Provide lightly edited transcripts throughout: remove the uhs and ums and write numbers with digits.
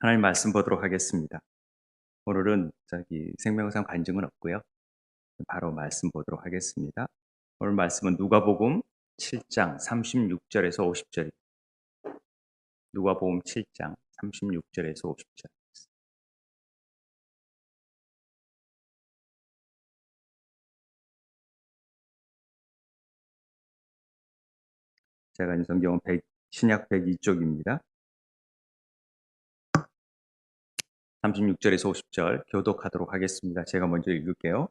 하나님 말씀 보도록 하겠습니다. 오늘은 생명상 간증은 없고요. 바로 말씀 보도록 하겠습니다. 오늘 말씀은 누가복음 7장 36절에서 50절. 누가복음 7장 36절에서 50절. 제가 있는 성경은 신약 102쪽입니다. 36절에서 50절 교독하도록 하겠습니다. 제가 먼저 읽을게요.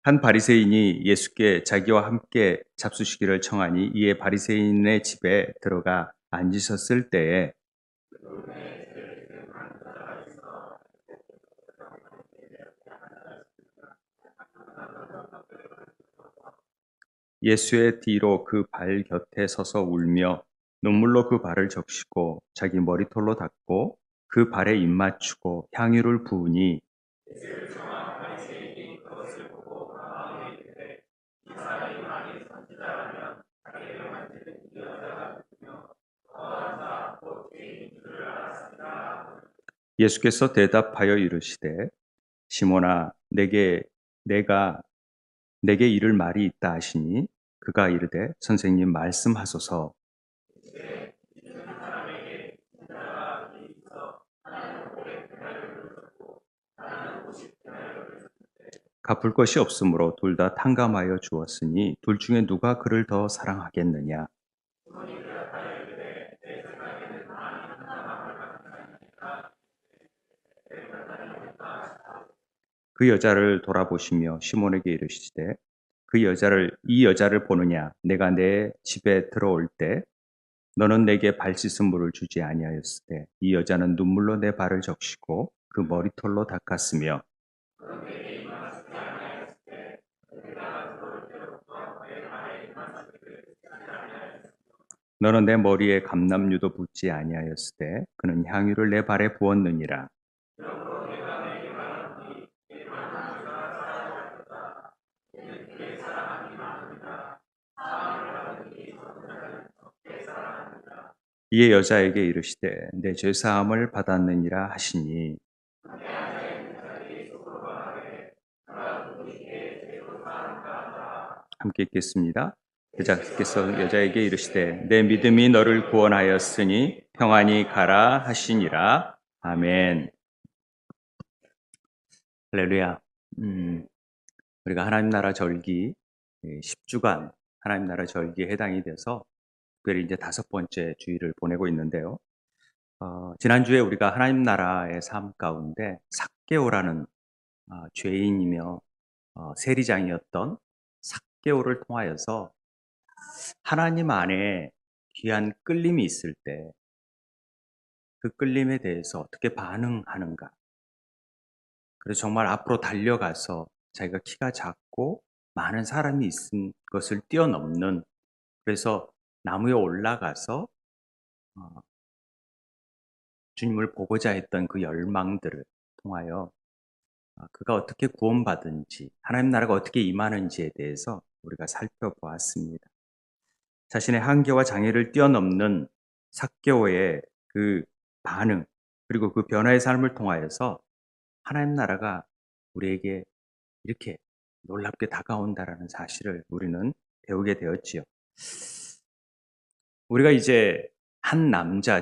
한 바리새인이 예수께 자기와 함께 잡수시기를 청하니 이에 바리새인의 집에 들어가 앉으셨을 때에 예수의 뒤로 그 발 곁에 서서 울며 눈물로 그 발을 적시고 자기 머리털로 닦고 그 발에 입 맞추고 향유를 부으니 예수께서 대답하여 이르시되 시몬아 내가 내게 이를 말이 있다 하시니 그가 이르되 선생님 말씀하소서. 갚을 것이 없으므로 둘 다 탕감하여 주었으니 둘 중에 누가 그를 더 사랑하겠느냐. 그 여자를 돌아보시며 시몬에게 이르시되 이 여자를 보느냐. 내가 내 집에 들어올 때 너는 내게 발 씻은 물을 주지 아니하였을 때 이 여자는 눈물로 내 발을 적시고 그 머리털로 닦았으며 너는 내 머리에 감람유도 붓지 아니하였을 때 그는 향유를 내 발에 부었느니라. 이에 여자에게 이르시되 내 죄사함을 받았느니라 하시니 함께 읽겠습니다. 여자께서 여자에게 이르시되 내 믿음이 너를 구원하였으니 평안히 가라 하시니라. 아멘. 할렐루야. 우리가 하나님 나라 절기 10주간 하나님 나라 절기에 해당이 돼서 특별히 이제 5번째 주일을 보내고 있는데요. 지난주에 우리가 하나님 나라의 삶 가운데 삭개오라는 죄인이며 세리장이었던 삭개오를 통하여서 하나님 안에 귀한 끌림이 있을 때 그 끌림에 대해서 어떻게 반응하는가. 그래서 정말 앞으로 달려가서 자기가 키가 작고 많은 사람이 있은 것을 뛰어넘는, 그래서 나무에 올라가서 주님을 보고자 했던 그 열망들을 통하여 그가 어떻게 구원받은지, 하나님 나라가 어떻게 임하는지에 대해서 우리가 살펴보았습니다. 자신의 한계와 장애를 뛰어넘는 삭개오의 그 반응, 그리고 그 변화의 삶을 통하여서 하나님 나라가 우리에게 이렇게 놀랍게 다가온다라는 사실을 우리는 배우게 되었지요. 우리가 이제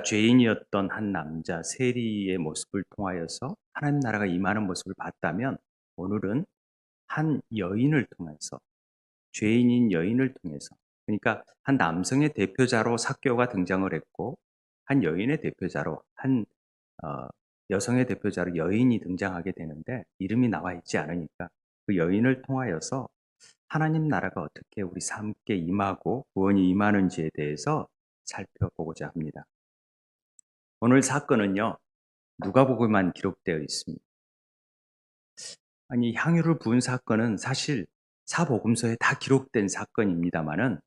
죄인이었던 한 남자 세리의 모습을 통하여서 하나님 나라가 임하는 모습을 봤다면, 오늘은 한 여인을 통해서, 죄인인 여인을 통해서, 그러니까 한 남성의 대표자로 삭개오가 등장을 했고, 한 여인의 대표자로, 한 여성의 대표자로 여인이 등장하게 되는데, 이름이 나와 있지 않으니까 그 여인을 통하여서 하나님 나라가 어떻게 우리 삶께 임하고 구원이 임하는지에 대해서 살펴보고자 합니다. 오늘 사건은요, 누가복음에만 기록되어 있습니다. 향유를 부은 사건은 사실 사복음서에 다 기록된 사건입니다만은,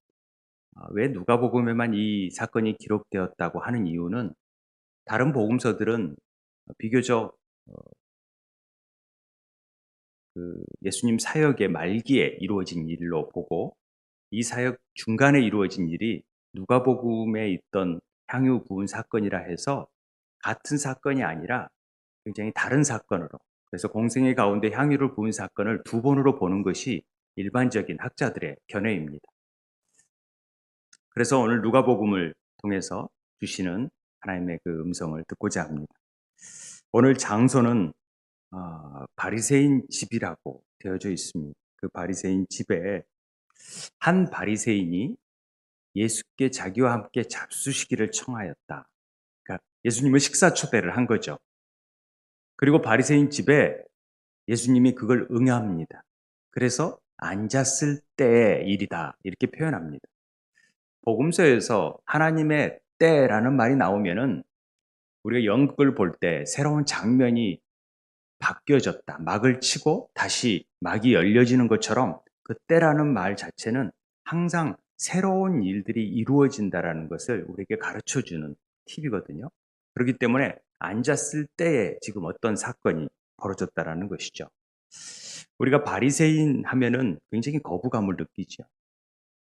왜 누가복음에만 이 사건이 기록되었다고 하는 이유는, 다른 복음서들은 비교적 예수님 사역의 말기에 이루어진 일로 보고, 이 사역 중간에 이루어진 일이 누가복음에 있던 향유 부은 사건이라 해서 같은 사건이 아니라 굉장히 다른 사건으로, 그래서 공생의 가운데 향유를 부은 사건을 두 번으로 보는 것이 일반적인 학자들의 견해입니다. 그래서 오늘 누가복음을 통해서 주시는 하나님의 그 음성을 듣고자 합니다. 오늘 장소는 바리새인 집이라고 되어져 있습니다. 그 바리새인 집에 한 바리새인이 예수께 자기와 함께 잡수시기를 청하였다. 그러니까 예수님을 식사 초대를 한 거죠. 그리고 바리새인 집에 예수님이 그걸 응합니다. 그래서 앉았을 때의 일이다 이렇게 표현합니다. 복음서에서 하나님의 때라는 말이 나오면은 우리가 연극을 볼 때 새로운 장면이 바뀌어졌다, 막을 치고 다시 막이 열려지는 것처럼 그 때라는 말 자체는 항상 새로운 일들이 이루어진다라는 것을 우리에게 가르쳐주는 팁이거든요. 그렇기 때문에 앉았을 때에 지금 어떤 사건이 벌어졌다라는 것이죠. 우리가 바리새인 하면은 굉장히 거부감을 느끼죠.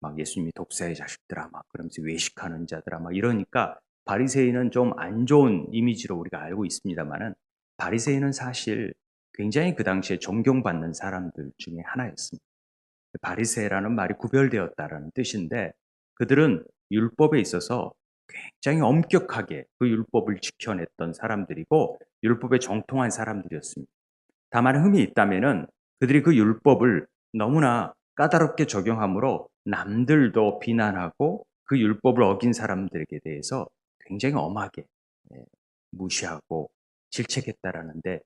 막 예수님이 독사의 자식들아 막 그러면서 외식하는 자들아 막 이러니까 바리새인은 좀 안 좋은 이미지로 우리가 알고 있습니다만은 바리새인은 사실 굉장히 그 당시에 존경받는 사람들 중에 하나였습니다. 바리새라는 말이 구별되었다라는 뜻인데 그들은 율법에 있어서 굉장히 엄격하게 그 율법을 지켜냈던 사람들이고 율법에 정통한 사람들이었습니다. 다만 흠이 있다면은 그들이 그 율법을 너무나 까다롭게 적용하므로 남들도 비난하고 그 율법을 어긴 사람들에게 대해서 굉장히 엄하게 무시하고 질책했다라는데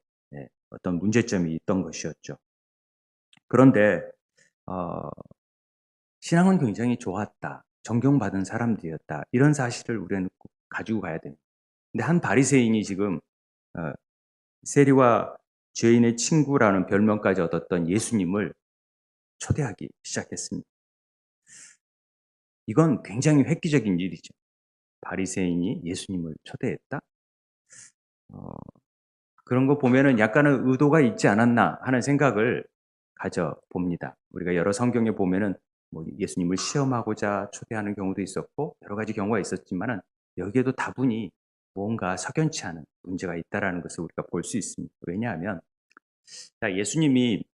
어떤 문제점이 있던 것이었죠. 그런데 어, 신앙은 굉장히 좋았다, 존경받은 사람들이었다 이런 사실을 우리는 꼭 가지고 가야 됩니다. 근데 한 바리새인이 지금 어, 세리와 죄인의 친구라는 별명까지 얻었던 예수님을 초대하기 시작했습니다. 이건 굉장히 획기적인 일이죠. 바리새인이 예수님을 초대했다? 그런 거 보면은 약간의 의도가 있지 않았나 하는 생각을 가져봅니다. 우리가 여러 성경에 보면은 뭐 예수님을 시험하고자 초대하는 경우도 있었고 여러 가지 경우가 있었지만은 여기에도 다분히 뭔가 석연치 않은 문제가 있다라는 것을 우리가 볼 수 있습니다. 왜냐하면 예수님이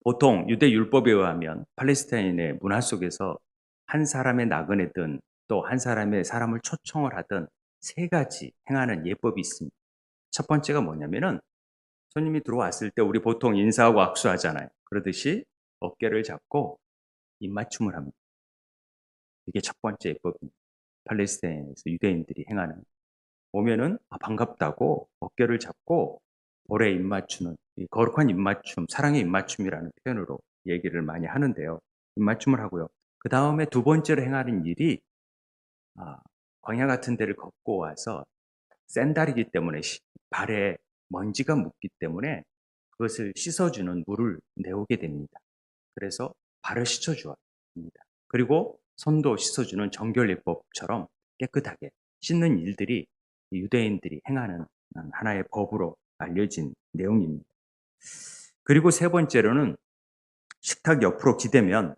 보통 유대 율법에 의하면 팔레스타인의 문화 속에서 한 사람의 나그네든 또 한 사람의 사람을 초청을 하든 세 가지 행하는 예법이 있습니다. 첫 번째가 뭐냐면은 손님이 들어왔을 때 우리 보통 인사하고 악수하잖아요. 그러듯이 어깨를 잡고 입맞춤을 합니다. 이게 첫 번째 예법입니다. 팔레스타인에서 유대인들이 행하는. 오면은 반갑다고 어깨를 잡고 볼에 입맞추는 이 거룩한 입맞춤, 사랑의 입맞춤이라는 표현으로 얘기를 많이 하는데요. 입맞춤을 하고요. 그 다음에 두 번째로 행하는 일이 광야 같은 데를 걷고 와서 샌달이기 때문에 발에 먼지가 묻기 때문에 그것을 씻어주는 물을 내오게 됩니다. 그래서 발을 씻어주어야 합니다. 그리고 손도 씻어주는 정결예법처럼 깨끗하게 씻는 일들이 유대인들이 행하는 하나의 법으로 알려진 내용입니다. 그리고 세 번째로는 식탁 옆으로 기대면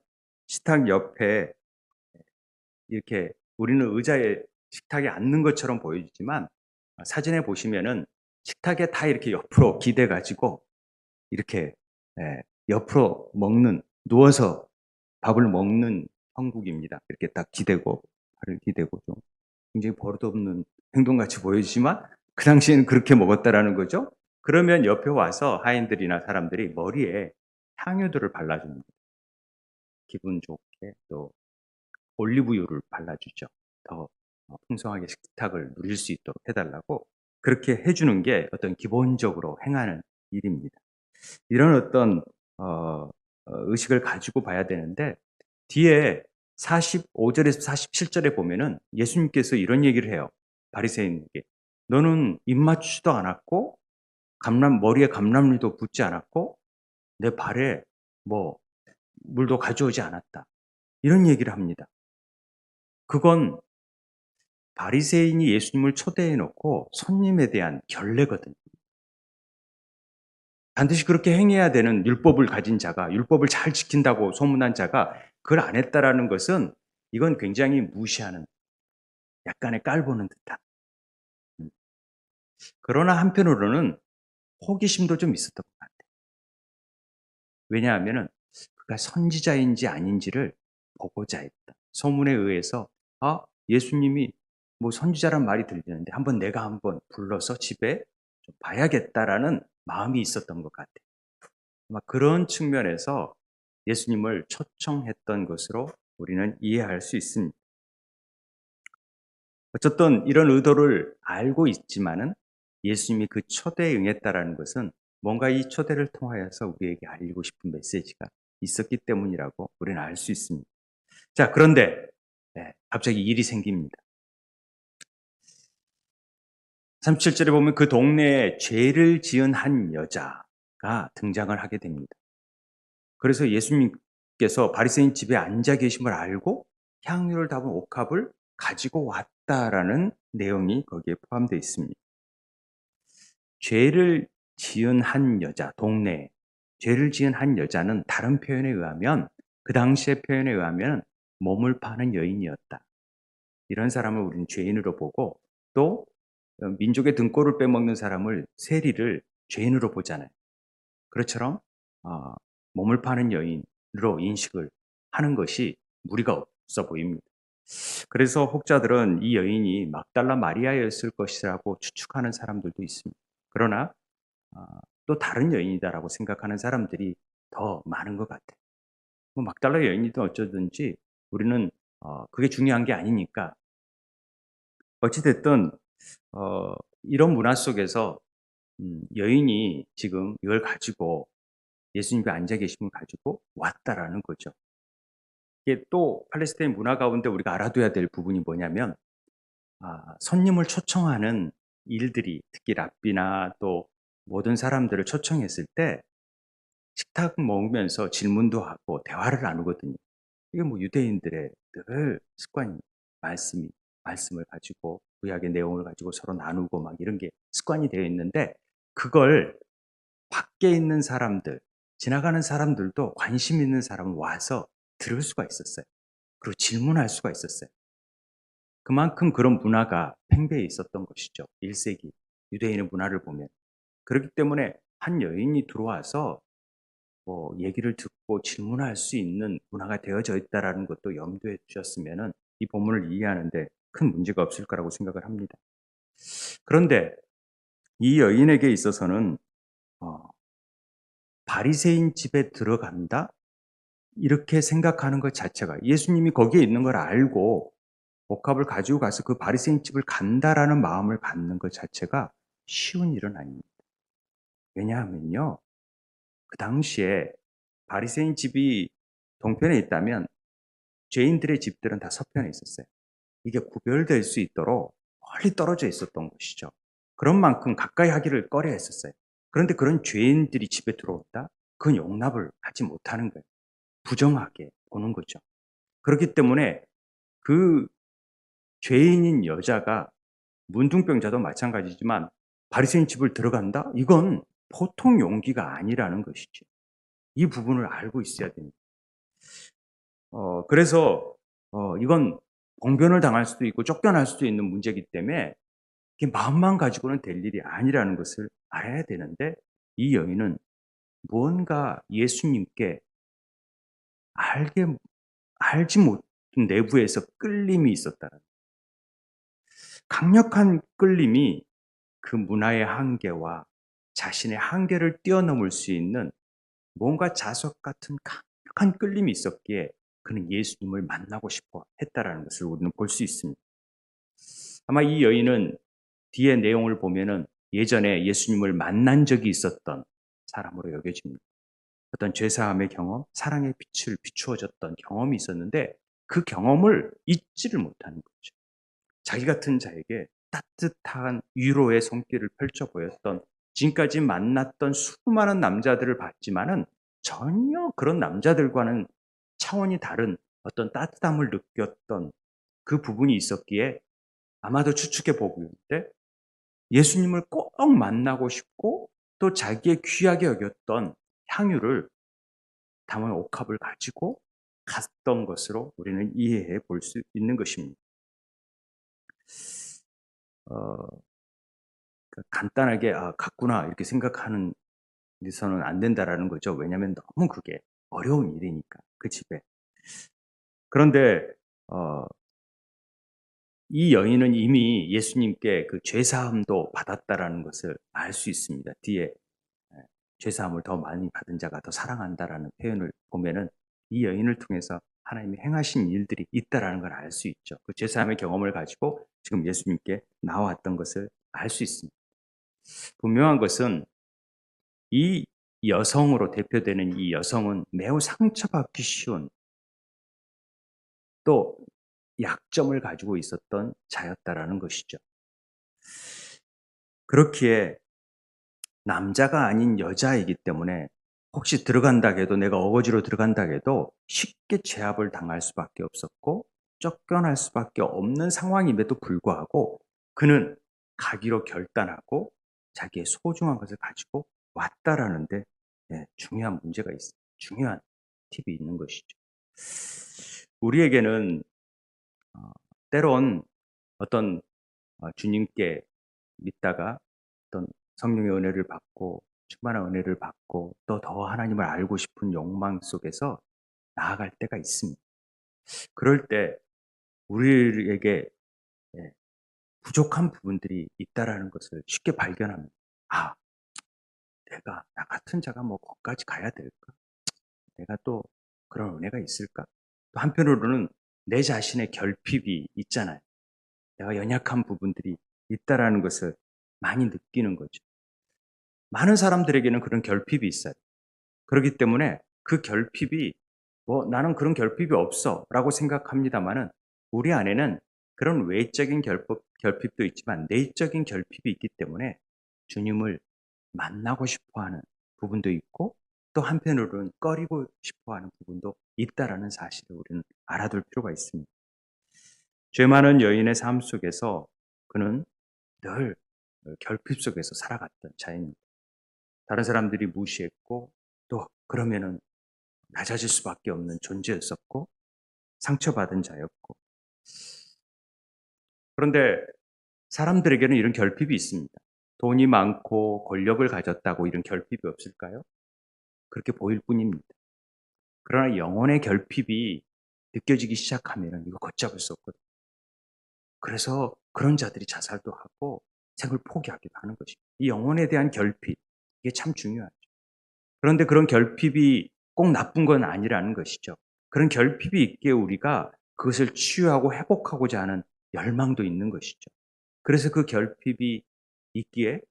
식탁 옆에 이렇게 우리는 의자에 식탁에 앉는 것처럼 보여지지만 사진에 보시면은 식탁에 다 이렇게 옆으로 기대 가지고 이렇게 옆으로 먹는, 누워서 밥을 먹는 형국입니다. 이렇게 딱 기대고 발을 기대고 좀 굉장히 버릇없는 행동같이 보여지지만 그 당시에는 그렇게 먹었다라는 거죠. 그러면 옆에 와서 하인들이나 사람들이 머리에 향유들을 발라줍니다. 기분 좋게 또 올리브유를 발라주죠. 더 풍성하게 식탁을 누릴 수 있도록 해달라고 그렇게 해주는 게 어떤 기본적으로 행하는 일입니다. 이런 어떤 의식을 가지고 봐야 되는데 뒤에 45절에서 47절에 보면은 예수님께서 이런 얘기를 해요. 바리새인에게 너는 입 맞추지도 않았고 머리에 감람류도 붓지 않았고 내 발에 뭐 물도 가져오지 않았다. 이런 얘기를 합니다. 그건 바리새인이 예수님을 초대해 놓고 손님에 대한 결례거든요. 반드시 그렇게 행해야 되는 율법을 가진 자가, 율법을 잘 지킨다고 소문난 자가 그걸 안 했다라는 것은 이건 굉장히 무시하는, 약간의 깔보는 듯한 그러나 한편으로는 호기심도 좀 있었던 것 같아요. 왜냐하면은 그가 선지자인지 아닌지를 보고자 했다. 소문에 의해서 예수님이 뭐 선지자란 말이 들리는데 한번 불러서 집에 좀 봐야겠다라는 마음이 있었던 것 같아요. 아마 그런 측면에서 예수님을 초청했던 것으로 우리는 이해할 수 있습니다. 어쨌든 이런 의도를 알고 있지만은 예수님이 그 초대에 응했다라는 것은 뭔가 이 초대를 통하여서 우리에게 알리고 싶은 메시지가 있었기 때문이라고 우리는 알 수 있습니다. 자, 그런데 갑자기 일이 생깁니다. 37절에 보면 그 동네에 죄를 지은 한 여자가 등장을 하게 됩니다. 그래서 예수님께서 바리새인 집에 앉아 계신 걸 알고 향유를 담은 옥합을 가지고 왔다라는 내용이 거기에 포함되어 있습니다. 죄를 지은 한 여자, 동네에 죄를 지은 한 여자는 다른 표현에 의하면 그 당시의 표현에 의하면 몸을 파는 여인이었다. 이런 사람을 우리는 죄인으로 보고 또 민족의 등골을 빼먹는 사람을 세리를 죄인으로 보잖아요. 그것처럼 어, 몸을 파는 여인으로 인식을 하는 것이 무리가 없어 보입니다. 그래서 혹자들은 이 여인이 막달라 마리아였을 것이라고 추측하는 사람들도 있습니다. 그러나 또 다른 여인이다라고 생각하는 사람들이 더 많은 것 같아요. 뭐 막달라 여인이든 어쩌든지 우리는 그게 중요한 게 아니니까 어찌됐든 이런 문화 속에서 여인이 지금 이걸 가지고 예수님이 앉아 계심을 가지고 왔다라는 거죠. 이게 또 팔레스타인 문화 가운데 우리가 알아둬야 될 부분이 뭐냐면 손님을 초청하는 일들이 특히 랍비나 또 모든 사람들을 초청했을 때 식탁 먹으면서 질문도 하고 대화를 나누거든요. 이게 뭐 유대인들의 늘 습관입니다. 말씀을 가지고 구약의 내용을 가지고 서로 나누고 막 이런 게 습관이 되어 있는데 그걸 밖에 있는 사람들, 지나가는 사람들도 관심 있는 사람은 와서 들을 수가 있었어요. 그리고 질문할 수가 있었어요. 그만큼 그런 문화가 팽배해 있었던 것이죠. 1세기 유대인의 문화를 보면. 그렇기 때문에 한 여인이 들어와서 뭐 얘기를 듣고 질문할 수 있는 문화가 되어져 있다라는 것도 염두에 두셨으면은 이 본문을 이해하는데 큰 문제가 없을 거라고 생각을 합니다. 그런데 이 여인에게 있어서는 어, 바리새인 집에 들어간다 이렇게 생각하는 것 자체가 예수님이 거기에 있는 걸 알고 복합을 가지고 가서 그 바리새인 집을 간다라는 마음을 갖는 것 자체가 쉬운 일은 아닙니다. 왜냐하면요, 그 당시에 바리새인 집이 동편에 있다면 죄인들의 집들은 다 서편에 있었어요. 이게 구별될 수 있도록 멀리 떨어져 있었던 것이죠. 그런 만큼 가까이 하기를 꺼려 했었어요. 그런데 그런 죄인들이 집에 들어온다? 그건 용납을 하지 못하는 거예요. 부정하게 보는 거죠. 그렇기 때문에 그 죄인인 여자가 문둥병자도 마찬가지지만 바리새인 집을 들어간다? 이건 보통 용기가 아니라는 것이죠. 이 부분을 알고 있어야 됩니다. 그래서 이건 봉변을 당할 수도 있고 쫓겨날 수도 있는 문제이기 때문에 이게 마음만 가지고는 될 일이 아니라는 것을 알아야 되는데 이 여인은 무언가 예수님께 알게 알지 못한 내부에서 끌림이 있었다는 강력한 끌림이 그 문화의 한계와 자신의 한계를 뛰어넘을 수 있는 뭔가 자석 같은 강력한 끌림이 있었기에 그는 예수님을 만나고 싶어 했다라는 것을 우리는 볼 수 있습니다. 아마 이 여인은 뒤의 내용을 보면은 예전에 예수님을 만난 적이 있었던 사람으로 여겨집니다. 어떤 죄사함의 경험, 사랑의 빛을 비추어졌던 경험이 있었는데 그 경험을 잊지를 못하는 거죠. 자기 같은 자에게 따뜻한 위로의 손길을 펼쳐 보였던 지금까지 만났던 수많은 남자들을 봤지만은 전혀 그런 남자들과는 차원이 다른 어떤 따뜻함을 느꼈던 그 부분이 있었기에 아마도 추측해 보고 있는데 예수님을 꼭 만나고 싶고 또 자기의 귀하게 여겼던 향유를 담은 옥합을 가지고 갔던 것으로 우리는 이해해 볼 수 있는 것입니다. 어, 간단하게 '아 같구나.' 이렇게 생각하는 데서는 안 된다라는 거죠. 왜냐하면 너무 그게 어려운 일이니까 그 집에. 그런데 어 이 여인은 이미 예수님께 그 죄 사함도 받았다라는 것을 알 수 있습니다. 뒤에 죄 사함을 더 많이 받은 자가 더 사랑한다라는 표현을 보면은 이 여인을 통해서 하나님이 행하신 일들이 있다라는 걸 알 수 있죠. 그 죄 사함의 경험을 가지고 지금 예수님께 나왔던 것을 알 수 있습니다. 분명한 것은 이 여성으로 대표되는 이 여성은 매우 상처받기 쉬운 또 약점을 가지고 있었던 자였다라는 것이죠. 그렇기에 남자가 아닌 여자이기 때문에 혹시 들어간다 해도 내가 어거지로 들어간다 해도 쉽게 제압을 당할 수밖에 없었고 쫓겨날 수밖에 없는 상황임에도 불구하고 그는 가기로 결단하고 자기의 소중한 것을 가지고 왔다라는데 중요한 문제가 있어요. 중요한 팁이 있는 것이죠. 우리에게는 때론 어떤 주님께 믿다가 어떤 성령의 은혜를 받고 충만한 은혜를 받고 또 더 하나님을 알고 싶은 욕망 속에서 나아갈 때가 있습니다. 그럴 때 우리에게 예, 부족한 부분들이 있다라는 것을 쉽게 발견합니다. 아, 나 같은 자가 뭐 거기까지 가야 될까? 내가 또 그런 은혜가 있을까? 또 한편으로는 내 자신의 결핍이 있잖아요. 내가 연약한 부분들이 있다라는 것을 많이 느끼는 거죠. 많은 사람들에게는 그런 결핍이 있어요. 그렇기 때문에 그 결핍이 나는 그런 결핍이 없어라고 생각합니다만은 우리 안에는 그런 외적인 결핍도 있지만 내적인 결핍이 있기 때문에 주님을 만나고 싶어 하는 부분도 있고 또 한편으로는 꺼리고 싶어 하는 부분도 있다라는 사실을 우리는 알아둘 필요가 있습니다. 죄 많은 여인의 삶 속에서 그는 늘 결핍 속에서 살아갔던 자입니다. 다른 사람들이 무시했고 또 그러면은 낮아질 수밖에 없는 존재였었고 상처받은 자였고 그런데 사람들에게는 이런 결핍이 있습니다. 돈이 많고 권력을 가졌다고 이런 결핍이 없을까요? 그렇게 보일 뿐입니다. 그러나 영혼의 결핍이 느껴지기 시작하면 이거 걷잡을 수 없거든요. 그래서 그런 자들이 자살도 하고 생을 포기하기도 하는 것입니다. 이 영혼에 대한 결핍, 이게 참 중요하죠. 그런데 그런 결핍이 꼭 나쁜 건 아니라는 것이죠. 그런 결핍이 있기에 우리가 그것을 치유하고 회복하고자 하는 열망도 있는 것이죠. 그래서 그 결핍이 있기에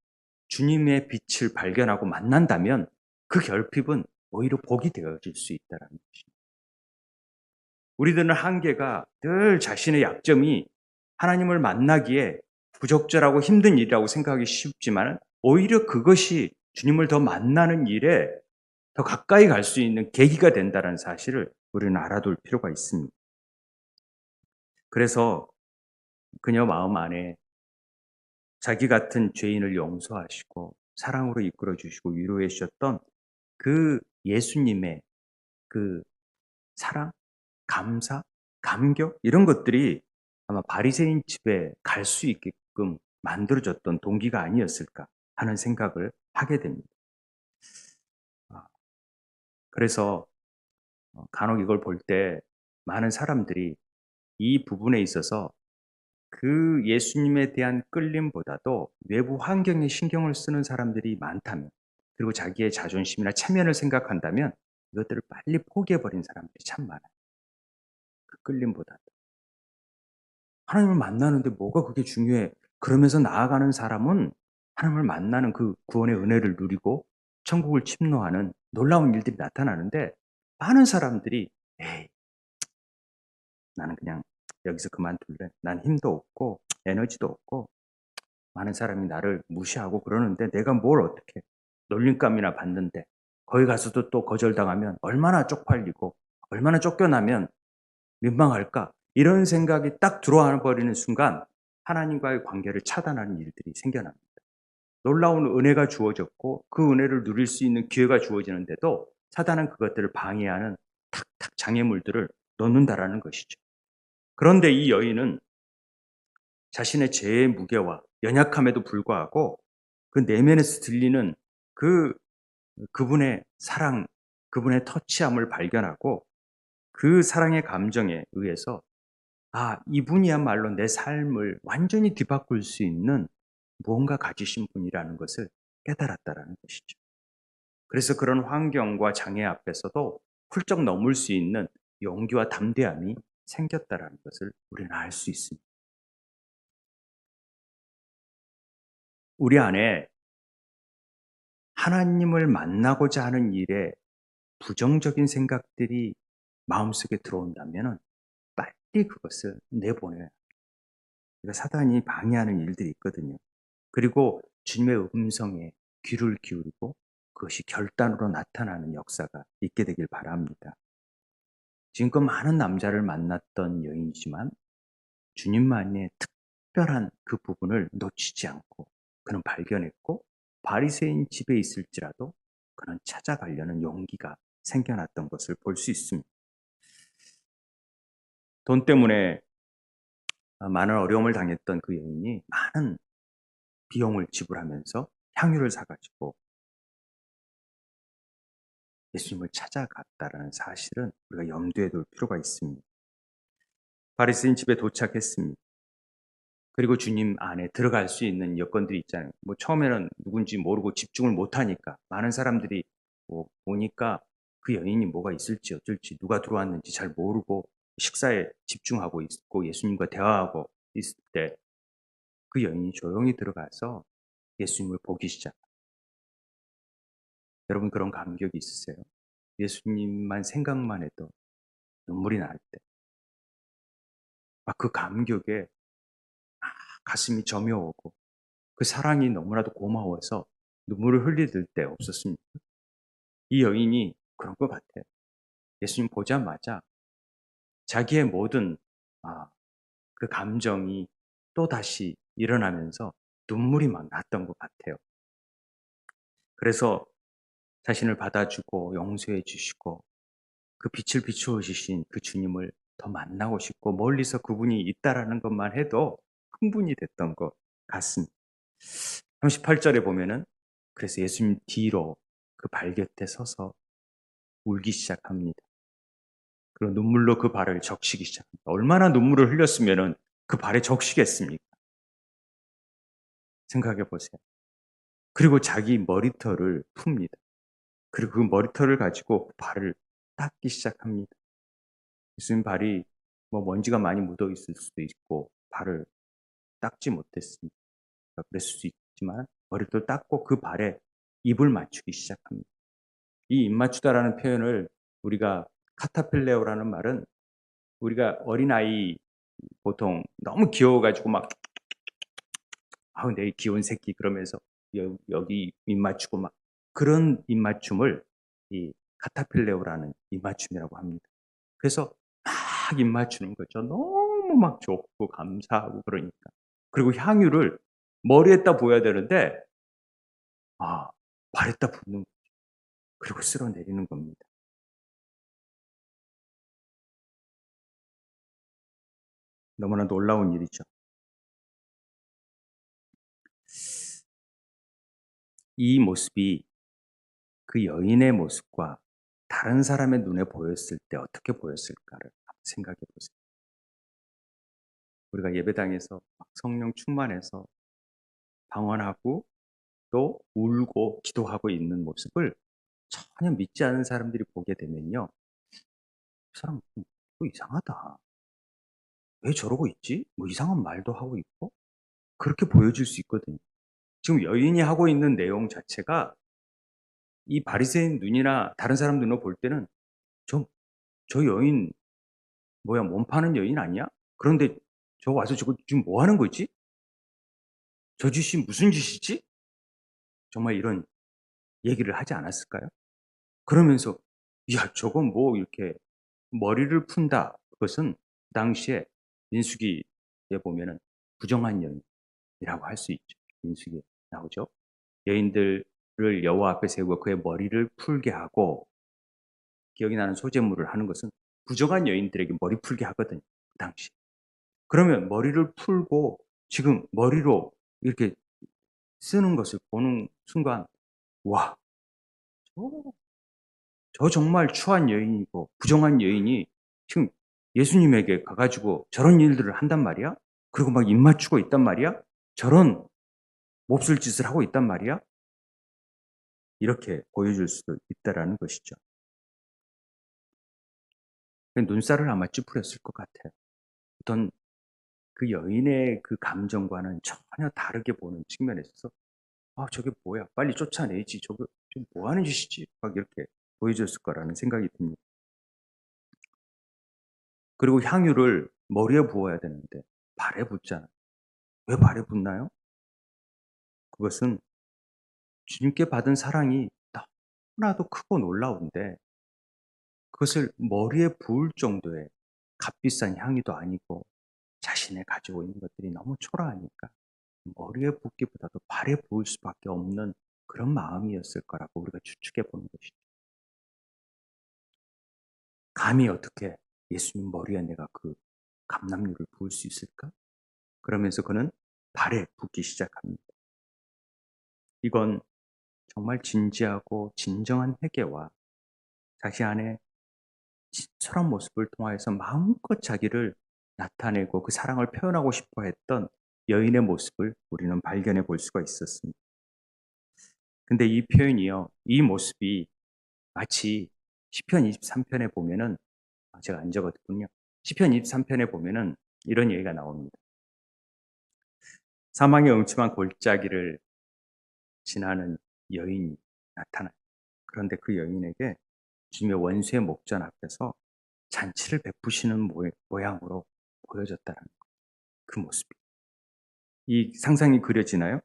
주님의 빛을 발견하고 만난다면 그 결핍은 오히려 복이 되어질 수 있다는 것입니다. 우리들은 한계가 늘 자신의 약점이 하나님을 만나기에 부적절하고 힘든 일이라고 생각하기 쉽지만 오히려 그것이 주님을 더 만나는 일에 더 가까이 갈 수 있는 계기가 된다는 사실을 우리는 알아둘 필요가 있습니다. 그래서 그녀 마음 안에 자기 같은 죄인을 용서하시고 사랑으로 이끌어 주시고 위로해 주셨던 그 예수님의 그 사랑, 감사, 감격 이런 것들이 아마 바리새인 집에 갈 수 있게끔 만들어졌던 동기가 아니었을까 하는 생각을 하게 됩니다. 아, 그래서 간혹 이걸 볼 때 많은 사람들이 이 부분에 있어서 그 예수님에 대한 끌림보다도 외부 환경에 신경을 쓰는 사람들이 많다면 그리고 자기의 자존심이나 체면을 생각한다면 이것들을 빨리 포기해버린 사람들이 참 많아요. 그 끌림보다도. 하나님을 만나는데 뭐가 그게 중요해. 그러면서 나아가는 사람은 하나님을 만나는 그 구원의 은혜를 누리고 천국을 침노하는 놀라운 일들이 나타나는데 많은 사람들이 에이, 나는 그냥 여기서 그만둘래. 난 힘도 없고 에너지도 없고 많은 사람이 나를 무시하고 그러는데 내가 뭘 어떻게 놀림감이나 받는데 거기 가서도 또 거절당하면 얼마나 쪽팔리고 얼마나 쫓겨나면 민망할까? 이런 생각이 딱 들어와 버리는 순간 하나님과의 관계를 차단하는 일들이 생겨납니다. 놀라운 은혜가 주어졌고 그 은혜를 누릴 수 있는 기회가 주어지는데도 사단은 그것들을 방해하는 탁탁 장애물들을 놓는다라는 것이죠. 그런데 이 여인은 자신의 죄의 무게와 연약함에도 불구하고 그 내면에서 들리는 그 그분의 사랑, 그분의 터치함을 발견하고 그 사랑의 감정에 의해서 이분이야말로 내 삶을 완전히 뒤바꿀 수 있는 무언가 가지신 분이라는 것을 깨달았다라는 것이죠. 그래서 그런 환경과 장애 앞에서도 훌쩍 넘을 수 있는 용기와 담대함이 생겼다라는 것을 우리는 알 수 있습니다. 우리 안에 하나님을 만나고자 하는 일에 부정적인 생각들이 마음속에 들어온다면 빨리 그것을 내보내야 합니다. 그러니까 사단이 방해하는 일들이 있거든요. 그리고 주님의 음성에 귀를 기울이고 그것이 결단으로 나타나는 역사가 있게 되길 바랍니다. 지금껏 많은 남자를 만났던 여인이지만 주님만의 특별한 그 부분을 놓치지 않고 그는 발견했고 바리새인 집에 있을지라도 그는 찾아가려는 용기가 생겨났던 것을 볼 수 있습니다. 돈 때문에 많은 어려움을 당했던 그 여인이 많은 비용을 지불하면서 향유를 사가지고 예수님을 찾아갔다라는 사실은 우리가 염두에 둘 필요가 있습니다. 바리새인 집에 도착했습니다. 그리고 주님 안에 들어갈 수 있는 여건들이 있잖아요. 뭐 처음에는 누군지 모르고 집중을 못하니까 많은 사람들이 오니까 그 여인이 뭐가 있을지 어쩔지 누가 들어왔는지 잘 모르고 식사에 집중하고 있고 예수님과 대화하고 있을 때 그 여인이 조용히 들어가서 예수님을 보기 시작. 여러분 그런 감격이 있으세요? 예수님만 생각만 해도 눈물이 날 때, 그 감격에 가슴이 저며오고 그 사랑이 너무나도 고마워서 눈물을 흘리들 때 없었습니까? 이 여인이 그런 것 같아요. 예수님 보자마자 자기의 모든 그 감정이 또 다시 일어나면서 눈물이 막 났던 것 같아요. 그래서 자신을 받아주고 용서해 주시고 그 빛을 비추어 주신 그 주님을 더 만나고 싶고 멀리서 그분이 있다라는 것만 해도 흥분이 됐던 것 같습니다. 38절에 보면은 그래서 예수님 뒤로 그 발 곁에 서서 울기 시작합니다. 그리고 눈물로 그 발을 적시기 시작합니다. 얼마나 눈물을 흘렸으면은 그 발에 적시겠습니까? 생각해 보세요. 그리고 자기 머리털을 풉니다. 그리고 그 머리털을 가지고 발을 닦기 시작합니다. 예수님 발이 먼지가 많이 묻어 있을 수도 있고 발을 닦지 못했습니다. 그랬을 수 있지만 머리털 닦고 그 발에 입을 맞추기 시작합니다. 이 입 맞추다라는 표현을 우리가 카타필레오라는 말은 우리가 어린아이 보통 너무 귀여워가지고 막 내 귀여운 새끼 그러면서 여기 입 맞추고 막 그런 입 맞춤을 이 카타필레오라는 입 맞춤이라고 합니다. 그래서 막 입 맞추는 거죠. 너무 막 좋고 감사하고 그러니까. 그리고 향유를 머리에다 부어야 되는데 발에다 붓는 그리고 쓸어내리는 겁니다. 너무나 놀라운 일이죠. 이 모습이 그 여인의 모습과 다른 사람의 눈에 보였을 때 어떻게 보였을까를 생각해 보세요. 우리가 예배당에서 성령 충만해서 방언하고 또 울고 기도하고 있는 모습을 전혀 믿지 않은 사람들이 보게 되면요. 그 사람 또 이상하다. 왜 저러고 있지? 이상한 말도 하고 있고 그렇게 보여질 수 있거든요. 지금 여인이 하고 있는 내용 자체가 이 바리새인 눈이나 다른 사람 눈으로 볼 때는 저, 저 여인 뭐야 몸 파는 여인 아니야? 그런데 저 와서 저거 지금 뭐 하는 거지? 저 짓이 무슨 짓이지? 정말 이런 얘기를 하지 않았을까요? 그러면서 야 저건 뭐 이렇게 머리를 푼다. 그것은 그 당시에 민수기에 보면은 부정한 여인이라고 할 수 있죠. 민수기에 나오죠. 여인들을 여호와 앞에 세우고 그의 머리를 풀게 하고 기억이 나는 소제물을 하는 것은 부정한 여인들에게 머리 풀게 하거든요. 그 당시. 그러면 머리를 풀고 지금 머리로 이렇게 쓰는 것을 보는 순간, 와, 저, 저 정말 추한 여인이고 부정한 여인이 지금 예수님에게 가가지고 저런 일들을 한단 말이야? 그리고 막 입 맞추고 있단 말이야? 저런 몹쓸 짓을 하고 있단 말이야? 이렇게 보여줄 수도 있다라는 것이죠. 눈살을 아마 찌푸렸을 것 같아요. 어떤 그 여인의 그 감정과는 전혀 다르게 보는 측면에 있어서, 아, 저게 뭐야? 빨리 쫓아내지. 저거 지금 뭐 하는 짓이지? 막 이렇게 보여줬을 거라는 생각이 듭니다. 그리고 향유를 머리에 부어야 되는데 발에 붓잖아요. 왜 발에 붓나요? 그것은 주님께 받은 사랑이 너무나도 크고 놀라운데 그것을 머리에 부을 정도의 값비싼 향유도 아니고 자신의 가지고 있는 것들이 너무 초라하니까 머리에 붓기보다도 발에 부을 수밖에 없는 그런 마음이었을 거라고 우리가 추측해 보는 것이죠. 감히 어떻게 예수님 머리에 내가 그 감람유를 부을 수 있을까? 그러면서 그는 발에 붓기 시작합니다. 이건 정말 진지하고 진정한 회개와 자기 안에 진솔한 모습을 통하여서 마음껏 자기를 나타내고 그 사랑을 표현하고 싶어 했던 여인의 모습을 우리는 발견해 볼 수가 있었습니다. 근데 이 표현이요, 이 모습이 마치 시편 23편에 보면은, 제가 안 적었군요. 시편 23편에 보면은 이런 얘기가 나옵니다. 사망의 음침한 골짜기를 지나는 여인이 나타나요. 그런데 그 여인에게 주님의 원수의 목전 앞에서 잔치를 베푸시는 모양으로 보여졌다는 그 모습이. 이 상상이 그려지나요?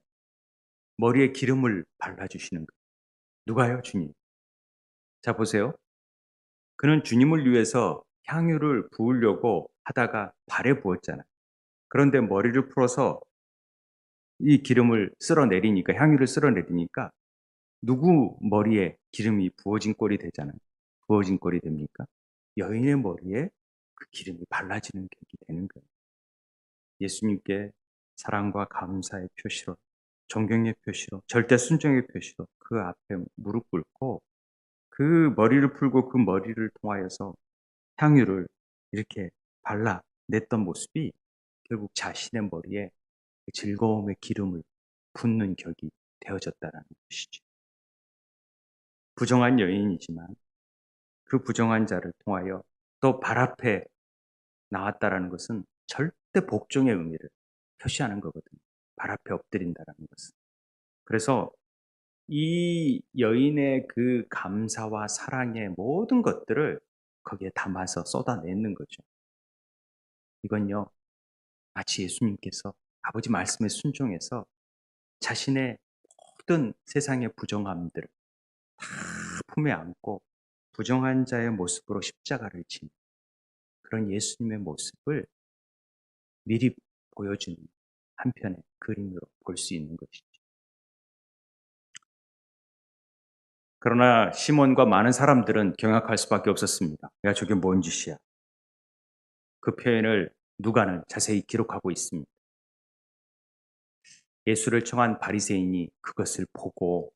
머리에 기름을 발라주시는 것. 누가요? 주님. 자, 보세요. 그는 주님을 위해서 향유를 부으려고 하다가 발에 부었잖아요. 그런데 머리를 풀어서 이 기름을 쓸어내리니까, 향유를 쓸어내리니까 누구 머리에 기름이 부어진 꼴이 되잖아요. 부어진 꼴이 됩니까? 여인의 머리에 그 기름이 발라지는 격이 되는 거예요. 예수님께 사랑과 감사의 표시로, 존경의 표시로, 절대 순종의 표시로 그 앞에 무릎 꿇고 그 머리를 풀고 그 머리를 통하여서 향유를 이렇게 발라냈던 모습이 결국 자신의 머리에 그 즐거움의 기름을 붓는 격이 되어졌다는 것이죠. 부정한 여인이지만 그 부정한 자를 통하여 또 발 앞에 나왔다라는 것은 절대 복종의 의미를 표시하는 거거든요. 발 앞에 엎드린다라는 것은. 그래서 이 여인의 그 감사와 사랑의 모든 것들을 거기에 담아서 쏟아내는 거죠. 이건요, 마치 예수님께서 아버지 말씀에 순종해서 자신의 모든 세상의 부정함들을 다 품에 안고 부정한 자의 모습으로 십자가를 지는 그런 예수님의 모습을 미리 보여주는 한편의 그림으로 볼 수 있는 것이죠. 그러나 시몬과 많은 사람들은 경악할 수밖에 없었습니다. 야, 저게 뭔 짓이야? 그 표현을 누가는 자세히 기록하고 있습니다. 예수를 청한 바리새인이 그것을 보고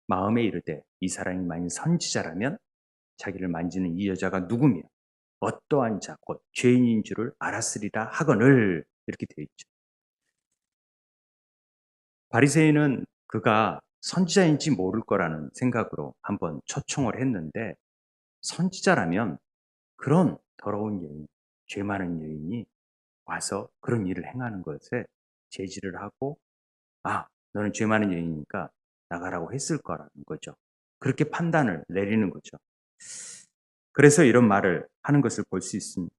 마음에 이르되 이 사람이 만일 선지자라면 자기를 만지는 이 여자가 누구며 어떠한 자 곧 죄인인 줄을 알았으리라 하거늘 이렇게 되어 있죠. 바리새인은 그가 선지자인지 모를 거라는 생각으로 한번 초청을 했는데 선지자라면 그런 더러운 여인, 죄 많은 여인이 와서 그런 일을 행하는 것에 제지를 하고 아, 너는 죄 많은 여인이니까 나가라고 했을 거라는 거죠. 그렇게 판단을 내리는 거죠. 그래서 이런 말을 하는 것을 볼 수 있습니다.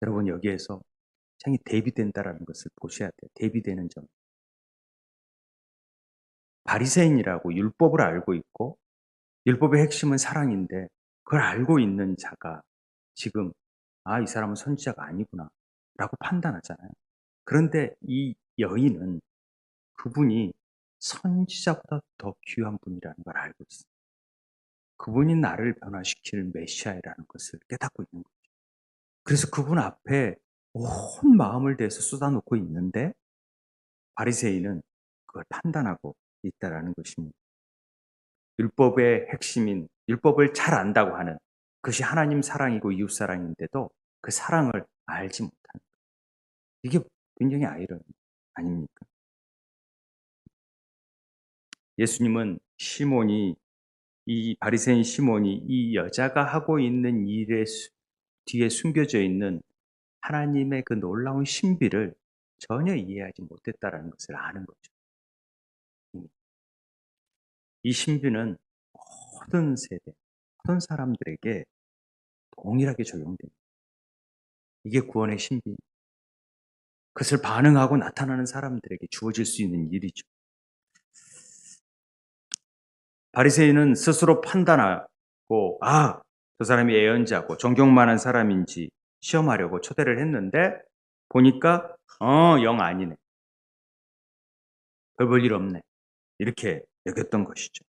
여러분 여기에서 창이 대비된다라는 것을 보셔야 돼요. 대비되는 점. 바리새인이라고 율법을 알고 있고 율법의 핵심은 사랑인데 그걸 알고 있는 자가 지금 아, 이 사람은 선지자가 아니구나 라고 판단하잖아요. 그런데 이 여인은 그분이 선지자보다 더 귀한 분이라는 걸 알고 있어요. 그분이 나를 변화시킬 메시아라는 것을 깨닫고 있는 거죠. 그래서 그분 앞에 온 마음을 다해서 쏟아놓고 있는데 바리새인은 그걸 판단하고 있다라는 것입니다. 율법의 핵심인 율법을 잘 안다고 하는 그것이 하나님 사랑이고 이웃 사랑인데도 그 사랑을 알지 못하는 이게 굉장히 아이러니 아닙니까? 예수님은 시몬이 이 바리새인 시몬이 이 여자가 하고 있는 일의 뒤에 숨겨져 있는 하나님의 그 놀라운 신비를 전혀 이해하지 못했다라는 것을 아는 거죠. 이 신비는 모든 세대, 모든 사람들에게 동일하게 적용됩니다. 이게 구원의 신비. 그것을 반응하고 나타나는 사람들에게 주어질 수 있는 일이죠. 바리새인은 스스로 판단하고 저 사람이 예언자고 존경만한 사람인지 시험하려고 초대를 했는데 보니까 영 아니네. 별 볼 일 없네. 이렇게 여겼던 것이죠.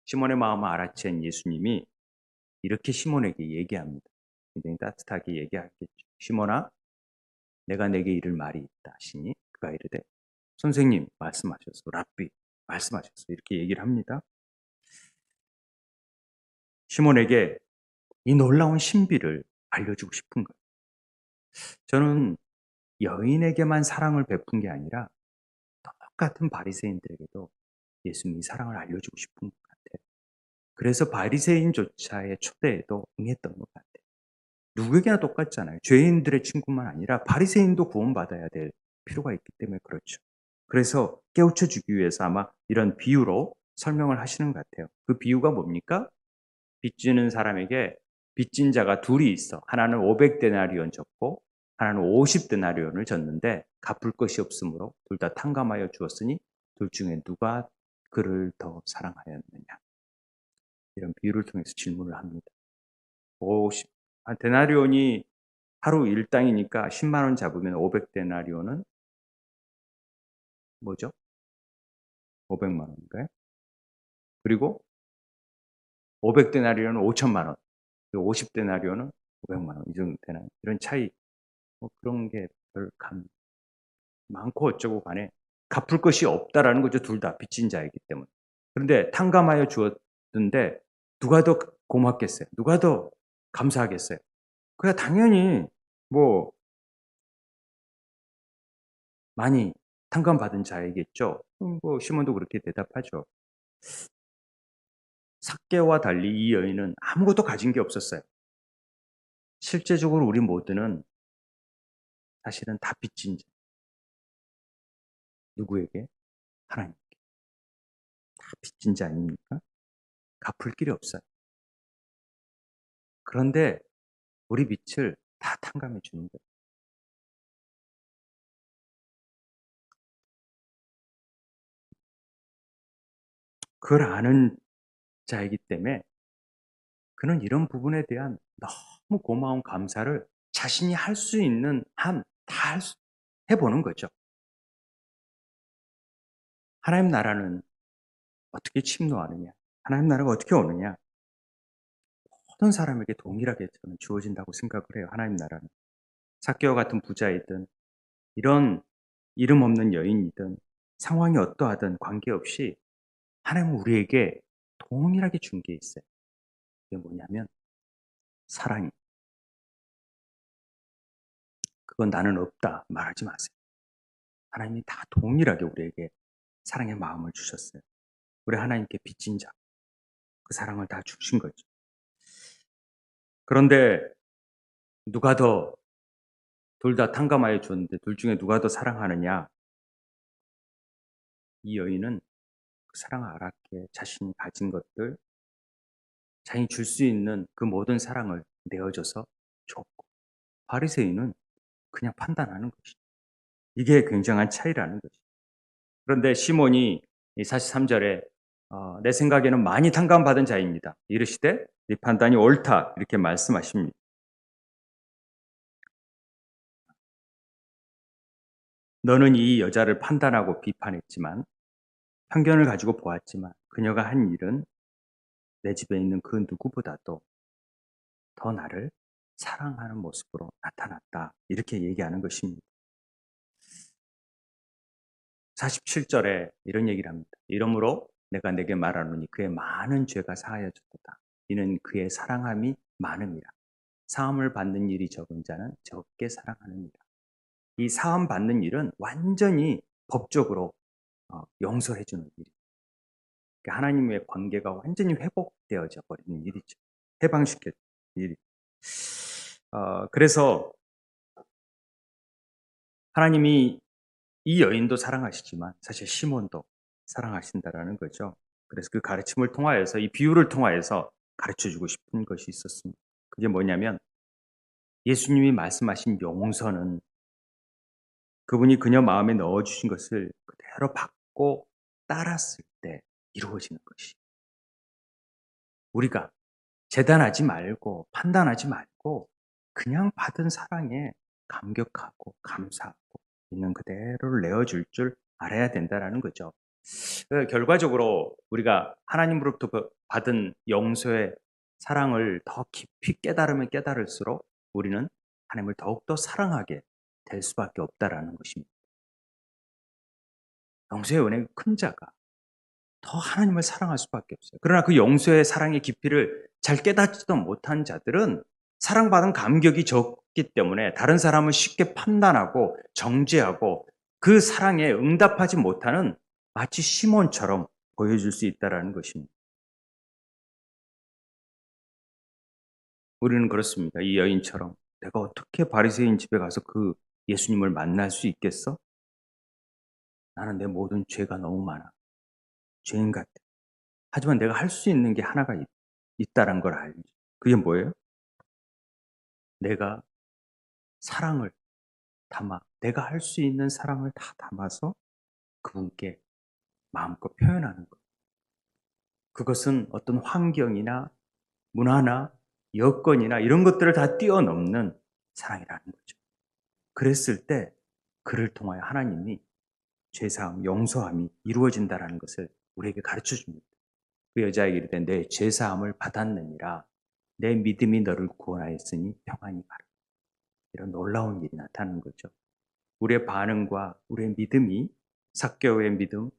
시몬의 마음을 알아챈 예수님이 이렇게 시몬에게 얘기합니다. 굉장히 따뜻하게 얘기하겠죠. 시몬아, 내가 내게 이를 말이 있다 하시니 그가 이르되 선생님 말씀하셨소. 랍비 말씀하셨소. 이렇게 얘기를 합니다. 시몬에게 이 놀라운 신비를 알려주고 싶은 거예요. 저는 여인에게만 사랑을 베푼 게 아니라 똑같은 바리새인들에게도 예수님이 사랑을 알려주고 싶은 것 같아요. 그래서 바리새인조차의 초대에도 응했던 것 같아요. 누구에게나 똑같잖아요. 죄인들의 친구만 아니라 바리새인도 구원받아야 될 필요가 있기 때문에 그렇죠. 그래서 깨우쳐 주기 위해서 아마 이런 비유로 설명을 하시는 것 같아요. 그 비유가 뭡니까? 빚지는 사람에게 빚진 자가 둘이 있어. 하나는 500데나리온 졌고 하나는 50데나리온을 졌는데 갚을 것이 없으므로 둘 다 탕감하여 주었으니 둘 중에 누가 그를 더 사랑하였느냐. 이런 비유를 통해서 질문을 합니다. 50, 데나리온이 하루 일당이니까 10만 원 잡으면 500데나리온은 뭐죠? 500만 원인가요? 그리고 500데나리온은 5천만 원, 50데나리온은 500만 원 이 정도 되나요? 이런 차이, 그런 게 별 많고 어쩌고 간에 갚을 것이 없다라는 거죠. 둘 다 빚진 자이기 때문에. 그런데 탕감하여 주었는데 누가 더 고맙겠어요? 누가 더 감사하겠어요? 그야 당연히 뭐 많이 탕감받은 자이겠죠. 뭐 시몬도 그렇게 대답하죠. 삭개와 달리 이 여인은 아무것도 가진 게 없었어요. 실제적으로 우리 모두는 사실은 다 빚진 자. 누구에게? 하나님께. 다 빚진 자 아닙니까? 갚을 길이 없어요. 그런데 우리 빚을 다 탕감해 주는 거예요. 그걸 아는 자이기 때문에 그는 이런 부분에 대한 너무 고마운 감사를 자신이 할 수 있는 한 다 해보는 거죠. 하나님 나라는 어떻게 침노하느냐? 하나님 나라가 어떻게 오느냐? 모든 사람에게 동일하게 저는 주어진다고 생각을 해요. 하나님 나라는. 삭개와 같은 부자이든 이런 이름 없는 여인이든 상황이 어떠하든 관계없이 하나님은 우리에게 동일하게 준 게 있어요. 그게 뭐냐면 사랑이. 그건 나는 없다 말하지 마세요. 하나님이 다 동일하게 우리에게 사랑의 마음을 주셨어요. 우리 하나님께 빚진 자, 그 사랑을 다 주신 거죠. 그런데 누가 더, 둘 다 탕감하여 줬는데 둘 중에 누가 더 사랑하느냐? 이 여인은 그 사랑을 알았기에 자신이 가진 것들, 자신이 줄 수 있는 그 모든 사랑을 내어줘서 줬고, 바리새인은 그냥 판단하는 것이죠. 이게 굉장한 차이라는 거죠. 그런데 시몬이 이 43절에 내 생각에는 많이 탕감받은 자입니다. 이르시되 이 판단이 옳다 이렇게 말씀하십니다. 너는 이 여자를 판단하고 비판했지만 편견을 가지고 보았지만 그녀가 한 일은 내 집에 있는 그 누구보다도 더 나를 사랑하는 모습으로 나타났다. 이렇게 얘기하는 것입니다. 47절에 이런 얘기를 합니다. 이러므로 내가 내게 말하노니 그의 많은 죄가 사하여졌도다. 이는 그의 사랑함이 많음이라. 사함을 받는 일이 적은 자는 적게 사랑하느니라. 이 사함 받는 일은 완전히 법적으로 용서해 주는 일이에요. 그러니까 하나님의 관계가 완전히 회복되어져 버리는 일이죠. 해방시켜 주는 일이. 그래서 하나님이 이 여인도 사랑하시지만 사실 시몬도 사랑하신다라는 거죠. 그래서 그 가르침을 통하여서 이 비유를 통하여서 가르쳐 주고 싶은 것이 있었습니다. 그게 뭐냐면 예수님이 말씀하신 용서는 그분이 그녀 마음에 넣어주신 것을 그대로 받고 따랐을 때 이루어지는 것이. 우리가 재단하지 말고 판단하지 말고 그냥 받은 사랑에 감격하고 감사하고 있는 그대로를 내어줄 줄 알아야 된다라는 거죠. 결과적으로 우리가 하나님으로부터 받은 용서의 사랑을 더 깊이 깨달으면 깨달을수록 우리는 하나님을 더욱더 사랑하게 될 수밖에 없다라는 것입니다. 용서의 은혜가 큰 자가 더 하나님을 사랑할 수밖에 없어요. 그러나 그 용서의 사랑의 깊이를 잘 깨닫지도 못한 자들은 사랑받은 감격이 적기 때문에 다른 사람을 쉽게 판단하고 정죄하고 그 사랑에 응답하지 못하는 마치 시몬처럼 보여줄 수 있다는 것입니다. 우리는 그렇습니다. 이 여인처럼 내가 어떻게 바리새인 집에 가서 그 예수님을 만날 수 있겠어? 나는 내 모든 죄가 너무 많아. 죄인 같아. 하지만 내가 할 수 있는 게 하나가 있다는 걸 알죠. 그게 뭐예요? 내가 사랑을 담아, 내가 할 수 있는 사랑을 다 담아서 그분께 마음껏 표현하는 것. 그것은 어떤 환경이나 문화나 여건이나 이런 것들을 다 뛰어넘는 사랑이라는 거죠. 그랬을 때 그를 통하여 하나님이 죄사함, 용서함이 이루어진다는 것을 우리에게 가르쳐 줍니다. 그 여자에게 이르되 내 죄사함을 받았느니라. 내 믿음이 너를 구원하였으니 평안히 가라. 이런 놀라운 일이 나타나는 거죠. 우리의 반응과 우리의 믿음이 삭개오의 믿음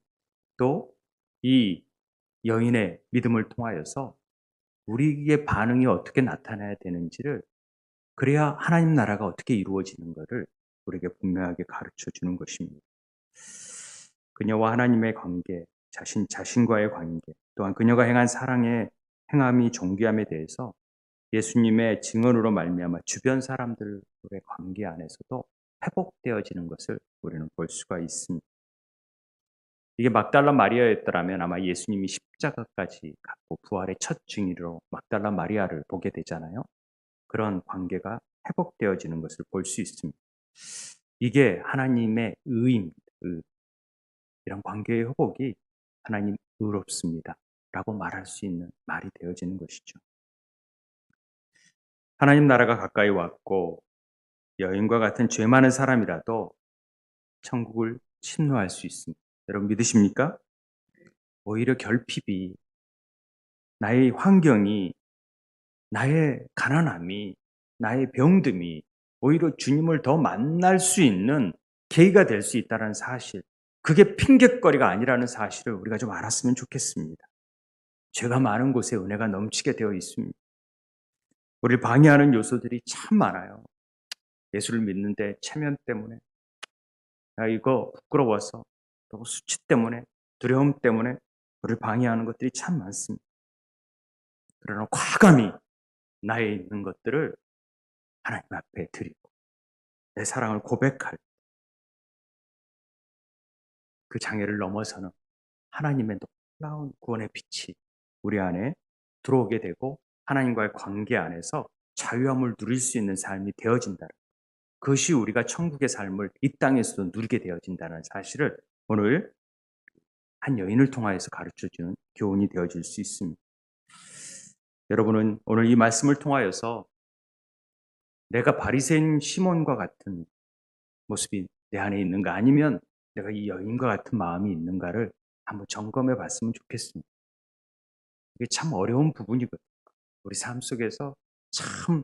또 이 여인의 믿음을 통하여서 우리의 반응이 어떻게 나타나야 되는지를 그래야 하나님 나라가 어떻게 이루어지는 것을 우리에게 분명하게 가르쳐 주는 것입니다. 그녀와 하나님의 관계, 자신과의 관계, 또한 그녀가 행한 사랑의 행함이 존귀함에 대해서 예수님의 증언으로 말미암아 주변 사람들의 관계 안에서도 회복되어지는 것을 우리는 볼 수가 있습니다. 이게 막달라 마리아였더라면 아마 예수님이 십자가까지 갔고 부활의 첫 증인으로 막달라 마리아를 보게 되잖아요. 그런 관계가 회복되어지는 것을 볼 수 있습니다. 이게 하나님의 의입니다. 이런 관계의 회복이 하나님 의롭습니다. 라고 말할 수 있는 말이 되어지는 것이죠. 하나님 나라가 가까이 왔고 여인과 같은 죄 많은 사람이라도 천국을 침노할 수 있습니다. 여러분 믿으십니까? 오히려 결핍이, 나의 환경이, 나의 가난함이, 나의 병듦이 오히려 주님을 더 만날 수 있는 계기가 될 수 있다는 사실, 그게 핑곗거리가 아니라는 사실을 우리가 좀 알았으면 좋겠습니다. 죄가 많은 곳에 은혜가 넘치게 되어 있습니다. 우리를 방해하는 요소들이 참 많아요. 예수를 믿는데 체면 때문에, 이거 부끄러워서, 또 수치 때문에, 두려움 때문에 우리를 방해하는 것들이 참 많습니다. 그러나 과감히 나에 있는 것들을 하나님 앞에 드리고 내 사랑을 고백할 그 장애를 넘어서는 하나님의 놀라운 구원의 빛이 우리 안에 들어오게 되고 하나님과의 관계 안에서 자유함을 누릴 수 있는 삶이 되어진다는, 그것이 우리가 천국의 삶을 이 땅에서도 누리게 되어진다는 사실을 오늘 한 여인을 통하여서 가르쳐주는 교훈이 되어질 수 있습니다. 여러분은 오늘 이 말씀을 통하여서 내가 바리새인 시몬과 같은 모습이 내 안에 있는가, 아니면 내가 이 여인과 같은 마음이 있는가를 한번 점검해 봤으면 좋겠습니다. 이게 참 어려운 부분이거든요. 우리 삶 속에서 참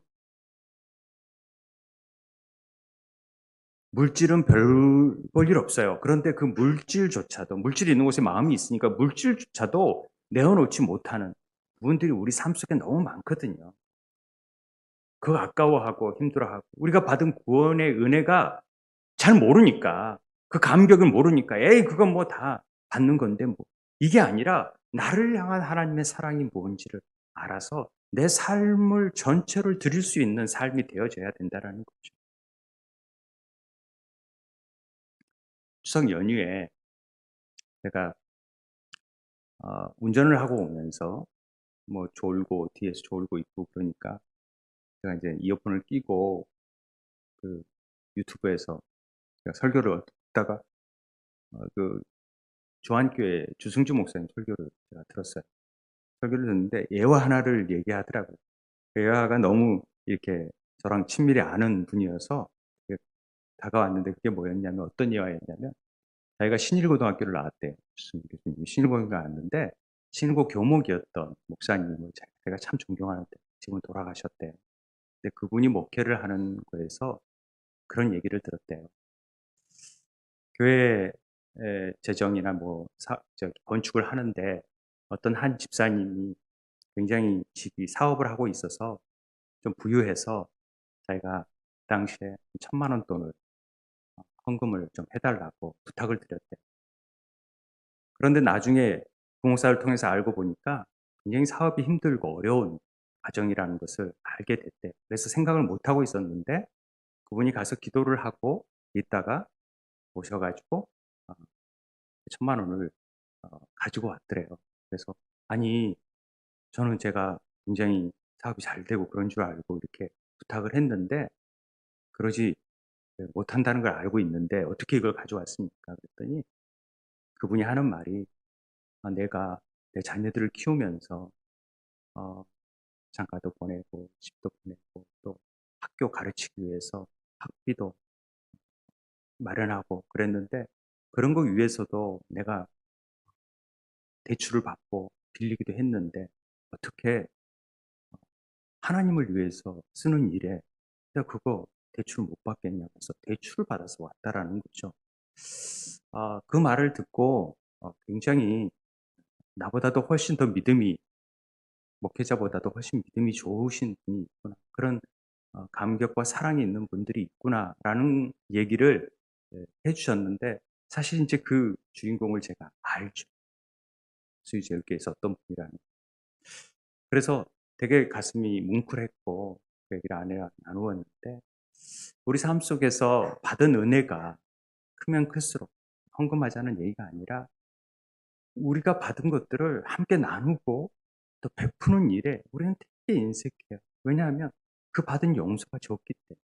물질은 별 볼 일 없어요. 그런데 그 물질조차도, 물질이 있는 곳에 마음이 있으니까 물질조차도 내어놓지 못하는 부분들이 우리 삶 속에 너무 많거든요. 그거 아까워하고 힘들어하고, 우리가 받은 구원의 은혜가 잘 모르니까, 그 감격을 모르니까, 에이, 그건 뭐 다 받는 건데, 뭐. 이게 아니라, 나를 향한 하나님의 사랑이 뭔지를 알아서 내 삶을 전체를 드릴 수 있는 삶이 되어져야 된다는 거죠. 추석 연휴에 제가 운전을 하고 오면서 뭐 졸고 뒤에서 졸고 있고 그러니까 제가 이제 이어폰을 끼고 그 유튜브에서 제가 설교를 듣다가 그 조한교회 주승주 목사님 설교를 제가 들었어요. 설교를 듣는데 예화 하나를 얘기하더라고요. 그 예화가 너무 이렇게 저랑 친밀히 아는 분이어서 다가왔는데 그게 뭐였냐면 어떤 예화였냐면 자기가 신일고등학교를 나왔대요. 주승주 교수님이 신일고등학교 나왔는데 신일고 교목이었던 목사님을 제가 참 존경하는데 지금 돌아가셨대요. 근데 그분이 목회를 하는 거에서 그런 얘기를 들었대요. 교회 재정이나 뭐 건축을 하는데 어떤 한 집사님이 굉장히 사업을 하고 있어서 좀 부유해서 자기가 그 당시에 1,000만 원 돈을 헌금을 좀 해달라고 부탁을 드렸대요. 그런데 나중에 부목사를 통해서 알고 보니까 굉장히 사업이 힘들고 어려운 과정이라는 것을 알게 됐대요. 그래서 생각을 못하고 있었는데 그분이 가서 기도를 하고 있다가 오셔가지고 1,000만 원을 가지고 왔더래요. 그래서 아니 저는 제가 굉장히 사업이 잘 되고 그런 줄 알고 이렇게 부탁을 했는데 그러지 못한다는 걸 알고 있는데 어떻게 이걸 가져왔습니까? 그랬더니 그분이 하는 말이 내가 내 자녀들을 키우면서 어, 장가도 보내고 집도 보내고 또 학교 가르치기 위해서 학비도 마련하고 그랬는데 그런 거 위해서도 내가 대출을 받고 빌리기도 했는데 어떻게 하나님을 위해서 쓰는 일에 내가 그거 대출 못 받겠냐고 해서 대출을 받아서 왔다라는 거죠. 그 말을 듣고 굉장히 나보다도 훨씬 더 목회자보다도 훨씬 믿음이 좋으신 분이 있구나. 그런 감격과 사랑이 있는 분들이 있구나라는 얘기를 해주셨는데 사실 이제 그 주인공을 제가 알죠. 수유제일교에서 어떤 분이라는. 그래서 되게 가슴이 뭉클했고 그 얘기를 아내와 나누었는데 우리 삶 속에서 받은 은혜가 크면 클수록 헌금하자는 얘기가 아니라 우리가 받은 것들을 함께 나누고 또 베푸는 일에 우리는 되게 인색해요. 왜냐하면 그 받은 용서가 적기 때문에.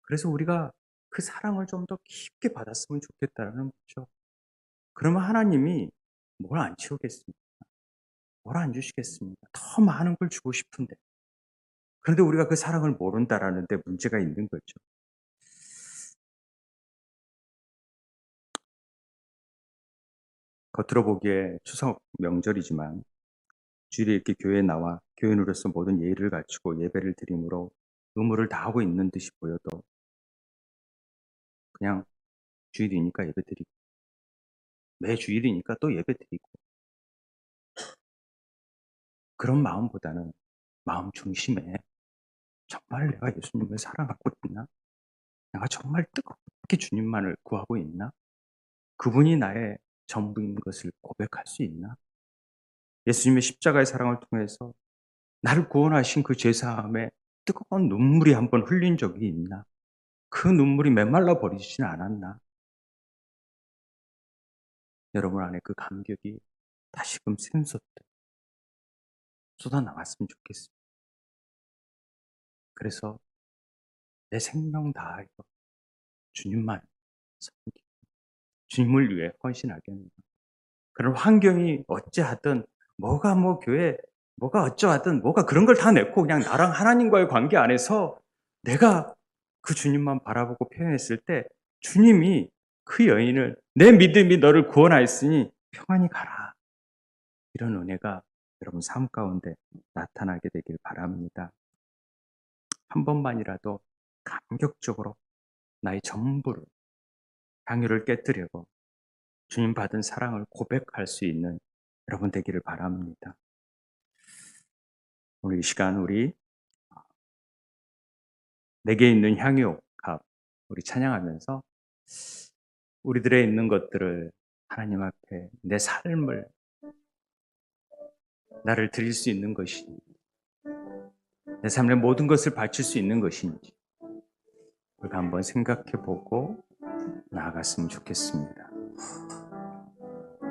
그래서 우리가 그 사랑을 좀 더 깊게 받았으면 좋겠다는 거죠. 그러면 하나님이 뭘 안 치우겠습니까? 뭘 안 주시겠습니까? 더 많은 걸 주고 싶은데. 그런데 우리가 그 사랑을 모른다라는 데 문제가 있는 거죠. 겉으로 보기에 추석 명절이지만 주일에 이렇게 교회에 나와 교인으로서 모든 예의를 갖추고 예배를 드림으로 의무를 다하고 있는 듯이 보여도 그냥 주일이니까 예배 드리고 매 주일이니까 또 예배 드리고 그런 마음보다는 마음 중심에 정말 내가 예수님을 사랑하고 있나? 내가 정말 뜨겁게 주님만을 구하고 있나? 그분이 나의 전부인 것을 고백할 수 있나? 예수님의 십자가의 사랑을 통해서 나를 구원하신 그 죄사함에 뜨거운 눈물이 한번 흘린 적이 있나? 그 눈물이 메말라 버리지는 않았나? 여러분 안에 그 감격이 다시금 샘솟듯 쏟아나왔으면 좋겠습니다. 그래서 내 생명 다하여 주님만 섬기고 주님을 위해 헌신하겠노라. 그런 환경이 어찌하든 뭐가 뭐 교회 뭐가 어쩌하든 뭐가 그런 걸 다 내고 그냥 나랑 하나님과의 관계 안에서 내가 그 주님만 바라보고 표현했을 때 주님이 그 여인을 내 믿음이 너를 구원하였으니 평안히 가라. 이런 은혜가 여러분 삶 가운데 나타나게 되길 바랍니다. 한 번만이라도 감격적으로 나의 전부를, 향유를 깨뜨리고 주님 받은 사랑을 고백할 수 있는 여러분 되기를 바랍니다. 오늘 이 시간 우리 내게 있는 향유 값 우리 찬양하면서 우리들의 있는 것들을 하나님 앞에 내 삶을 나를 드릴 수 있는 것인지 내 삶의 모든 것을 바칠 수 있는 것인지 우리가 한번 생각해 보고 나아갔으면 좋겠습니다.